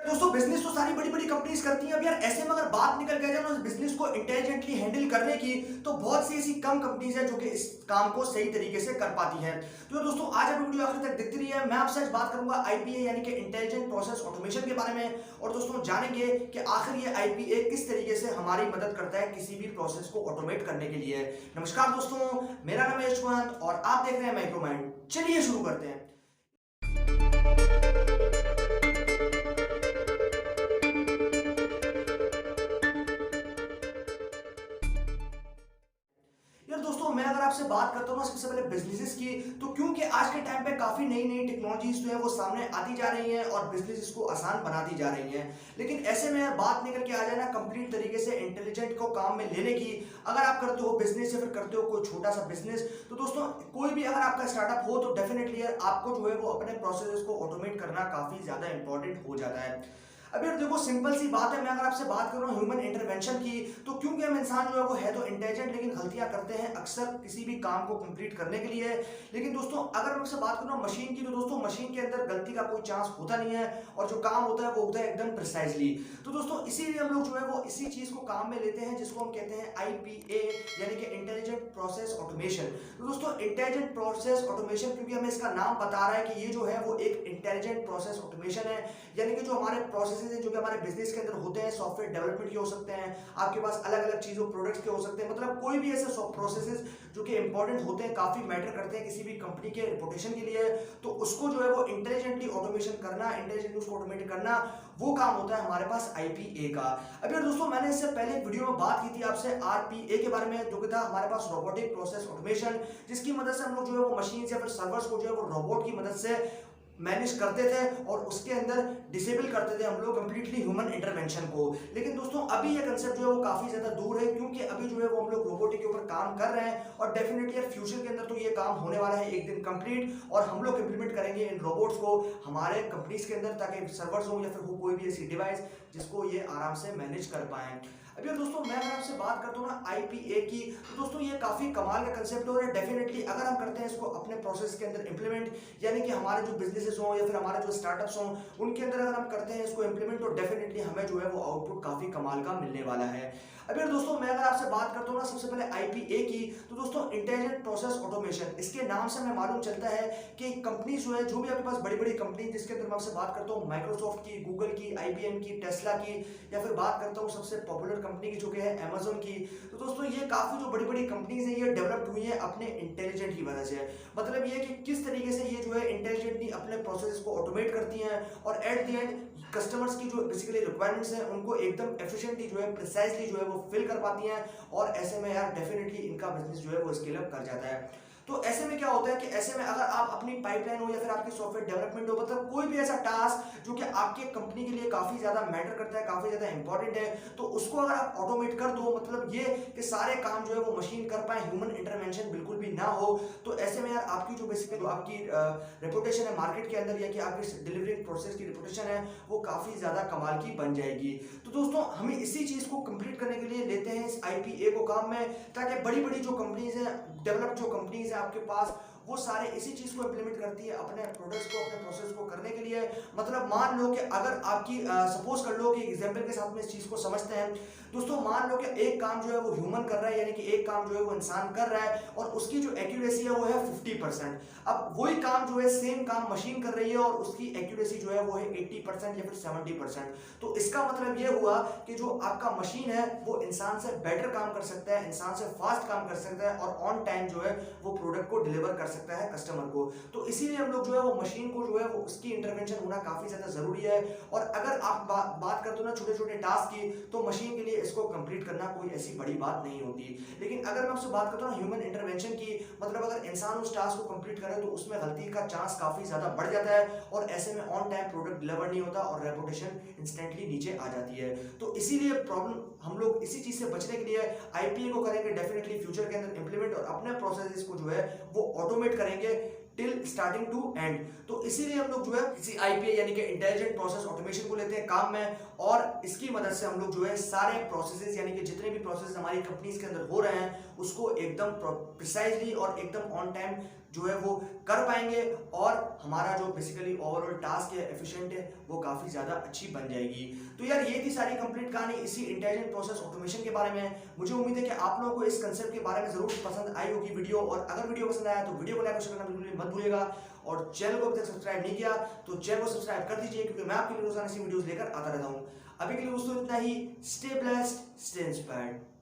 दोस्तों बिजनेस तो सारी बड़ी बड़ी कंपनीज करती हैं। अब यार ऐसे में अगर बात निकल के आ जाए ना उस बिजनेस को इंटेलिजेंटली हैंडल करने की, तो बहुत सी ऐसी कम कंपनीज हैं जो कि इस काम को सही तरीके से कर पाती हैं। तो दोस्तों आज आप वीडियो आखिर तक देखते रहिए। मैं आपसे आज बात करूंगा आईपीए यानी कि इंटेलिजेंट प्रोसेस ऑटोमेशन के बारे में। और दोस्तों जानेंगे कि आखिर ये आईपीए किस तरीके से हमारी मदद करता है किसी भी प्रोसेस को ऑटोमेट करने के लिए। नमस्कार दोस्तों, मेरा नाम है यशवंत और आप देख रहे हैं माइक्रोमाइंड। चलिए शुरू करते हैं। यार दोस्तों मैं अगर आपसे बात करता हूँ ना सबसे पहले बिजनेसेस की, तो क्योंकि आज के टाइम पे काफी नई नई टेक्नोलॉजीज जो है वो सामने आती जा रही हैं और बिजनेसेस को आसान बनाती जा रही हैं। लेकिन ऐसे में यार बात निकल के आ जाए ना कंप्लीट तरीके से इंटेलिजेंट को काम में लेने की, अगर आप करते हो बिजनेस या फिर करते हो कोई छोटा सा बिजनेस, तो दोस्तों कोई भी अगर आपका स्टार्टअप हो तो डेफिनेटली यार आपको जो है वो अपने प्रोसेस को ऑटोमेट करना काफी ज्यादा इंपॉर्टेंट हो जाता है। अब यार देखो सिंपल सी बात है, मैं अगर आपसे बात कर रहा हूँ ह्यूमन इंटरवेंशन की, तो क्योंकि हम इंसान जो है वो है तो इंटेलिजेंट, लेकिन गलतियां करते हैं अक्सर किसी भी काम को कंप्लीट करने के लिए। लेकिन दोस्तों अगर मैं आपसे बात कर रहा हूँ मशीन की, तो दोस्तों मशीन के अंदर गलती का कोई चांस होता नहीं है और जो काम होता है वो होता है एकदम प्रिसाइजली। तो दोस्तों इसीलिए हम लोग जो है वो इसी चीज को काम में लेते हैं जिसको हम कहते हैं आईपीए यानी कि इंटेलिजेंट प्रोसेस ऑटोमेशन। तो दोस्तों इंटेलिजेंट प्रोसेस ऑटोमेशन क्योंकि हमें इसका नाम बता रहा है कि ये जो है वो एक इंटेलिजेंट प्रोसेस ऑटोमेशन है, यानी कि जो हमारे प्रोसेस जो कि हमारे बिजनेस के अंदर होते हैं, सॉफ्टवेयर डेवलपमेंट के हो सकते हैं, आपके पास अलग अलग चीजों प्रोडक्ट्स के हो सकते हैं, मतलब कोई भी ऐसे प्रोसेसेस जो कि इंपॉर्टेंट होते हैं, काफी मैटर करते हैं किसी भी कंपनी के रिपोर्टेशन के लिए, तो उसको जो है वो इंटेलिजेंटली ऑटोमेशन करना, इंटेलिजेंटली उसको ऑटोमेट करना, वो काम होता है हमारे पास आईपीए का। अब यार दोस्तों मैंने इससे पहले एक वीडियो में बात की थी आपसे आरपीए के बारे में, जो कि था हमारे पास रोबोटिक प्रोसेस ऑटोमेशन, जिसकी मदद से हम लोग जो है वो मशीन या फिर सर्वर्स को जो है वो रोबोट की मदद से मैनेज करते थे और उसके अंदर डिसेबल करते थे हम लोग कंप्लीटली ह्यूमन इंटरवेंशन को। लेकिन दोस्तों अभी ये कंसेप्ट जो है वो काफी ज्यादा दूर है, क्योंकि अभी जो है वो हम लोग रोबोटिक के ऊपर काम कर रहे हैं और डेफिनेटली फ्यूचर के अंदर तो ये काम होने वाला है एक दिन कंप्लीट, और हम लोग इंप्लीमेंट करेंगे इन रोबोट्स को हमारे कंपनीज के अंदर, ताकि सर्वर्स हो या फिर हो कोई भी ऐसी डिवाइस जिसको ये आराम से मैनेज कर पाए। अभी दोस्तों मैं अगर आपसे बात करता हूँ ना आईपीए की, तो दोस्तों ये काफी कमाल का कंसेप्ट है और डेफिनेटली अगर हम करते हैं इसको अपने प्रोसेस के अंदर इंप्लीमेंट, यानी कि हमारे जो बिजनेसेस हो या फिर हमारे जो स्टार्टअप्स हो उनके अंदर अगर हम करते हैं इसको इंप्लीमेंट, तो डेफिनेटली हमें जो है वो आउटपुट काफी कमाल का मिलने वाला है। अब यार दोस्तों मैं अगर आपसे बात करता हूँ ना सबसे पहले आईपीए की, तो दोस्तों इंटेलिजेंट प्रोसेस ऑटोमेशन, इसके नाम से हमें मालूम चलता है कि कंपनी जो है, जो भी आपके पास बड़ी बड़ी कंपनी जिसके अंदर मैं आपसे बात करता हूँ माइक्रोसॉफ्ट की, गूगल की, आईबीएम की, टेस्ला की, या फिर बात करता हूँ सबसे पॉपुलर कंपनी की जो कि है अमेजोन की, तो दोस्तों ये काफी जो बड़ी बड़ी कंपनीज हैं ये डेवलप्ड हुई है अपने इंटेलिजेंट की वजह से। मतलब ये कि किस तरीके से ये जो है इंटेलिजेंटली अपने प्रोसेस को ऑटोमेट करती हैं और एट द एंड कस्टमर्स की जो बेसिकली रिक्वायरमेंट्स हैं उनको एकदम एफिशिएंटली जो है प्रिसाइजली जो है वो फिल कर पाती हैं, और ऐसे में यार डेफिनेटली इनका बिजनेस जो है वो स्केल अप कर जाता है। तो ऐसे में क्या होता है कि ऐसे में अगर आप अपनी पाइपलाइन हो या फिर आपकी सॉफ्टवेयर डेवलपमेंट हो, मतलब कोई भी ऐसा टास्क जो कि आपके कंपनी के लिए काफी ज्यादा मैटर करता है, काफी ज्यादा इंपॉर्टेंट है, तो उसको अगर आप ऑटोमेट कर दो, मतलब ये कि सारे काम जो है वो मशीन कर पाए, ह्यूमन इंटरवेंशन बिल्कुल भी ना हो, तो ऐसे में यार आपकी जो बेसिकली जो आपकी रेपुटेशन है मार्केट के अंदर, या कि आपकी डिलीवरी प्रोसेस की रेपुटेशन है वो काफी ज्यादा कमाल की बन जाएगी। तो दोस्तों हमें इसी चीज को कंप्लीट करने के लिए लेते हैं इस आईपीए को काम में, ताकि बड़ी बड़ी जो कंपनीज हैं, डेवलप जो कंपनीज है आपके पास, वो सारे इसी चीज को इंप्लीमेंट करती है अपने प्रोडक्ट्स को, अपने प्रोसेस को करने के लिए। मतलब मान लो कि अगर आपकी सपोज कर लो कि एग्जांपल के साथ में इस चीज को समझते हैं दोस्तों, मान लो कि एक काम जो है वो ह्यूमन कर रहा है, यानी कि एक काम जो है वो इंसान कर रहा है और उसकी जो एक्यूरेसी है वो है 50%। अब वही काम जो है सेम काम मशीन कर रही है और उसकी एक्यूरेसी जो है वो है 80% या फिर 70%। तो इसका मतलब ये हुआ कि जो आपका मशीन है वो इंसान से बेटर काम कर सकता है, इंसान से फास्ट काम कर सकता है और ऑन टाइम जो है वो प्रोडक्ट को डिलीवर कर सकता है कस्टमर को। तो इसीलिए हम लोग जो है वो मशीन को जो है वो उसकी इंटरवेंशन होना काफी ज्यादा जरूरी है। और अगर आप बात करते हो ना छोटे छोटे टास्क की, तो मशीन के लिए इसको कंप्लीट करना कोई ऐसी बड़ी बात नहीं होती। लेकिन अगर मैं आपसे बात करता हूँ ह्यूमन इंटरवेंशन की, मतलब अगर इंसान उस टास्क को कंप्लीट करे तो उसमें गलती का चांस काफी ज्यादा बढ़ जाता है और ऐसे में ऑन टाइम प्रोडक्ट डिलीवर नहीं होता और रेपुटेशन इंस्टेंटली नीचे आ जाती है। तो इसीलिए प्रॉब्लम हम लोग इसी चीज से बचने के लिए आईपीए को करेंगे डेफिनेटली फ्यूचर के अंदर इंप्लीमेंट, और अपने प्रोसेस को जो है वो ऑटोमेट करेंगे टिल स्टार्टिंग टू एंड। तो इसीलिए हम लोग जो है इसी आईपीए यानी कि इंटेलिजेंट प्रोसेस ऑटोमेशन को लेते हैं काम में, और इसकी मदद से हम लोग जो है सारे प्रोसेसेस यानी कि जितने भी प्रोसेस हमारी कंपनीज के अंदर हो रहे हैं उसको एकदम प्रिसाइजली और एकदम ऑन टाइम जो है वो कर पाएंगे और हमारा जो बेसिकली ओवरऑल टास्क है एफिशिएंट है वो काफ़ी ज़्यादा अच्छी बन जाएगी। तो यार ये थी सारी कंप्लीट कहानी इसी इंटेलिजेंट प्रोसेस ऑटोमेशन के बारे में। मुझे उम्मीद है कि आप लोगों को इस कंसेप्ट के बारे में ज़रूर पसंद आई होगी वीडियो, और अगर वीडियो पसंद आया तो वीडियो को लाइक और शेयर करना बिल्कुल भी मत भूलिएगा, और चैनल को अभी तक सब्सक्राइब नहीं किया तो चैनल को सब्सक्राइब कर दीजिए, क्योंकि मैं आपके लिए रोजाना ऐसी वीडियोस लेकर आता रहता हूँ। अभी के लिए दोस्तों इतना ही। Stay blessed, stay inspired.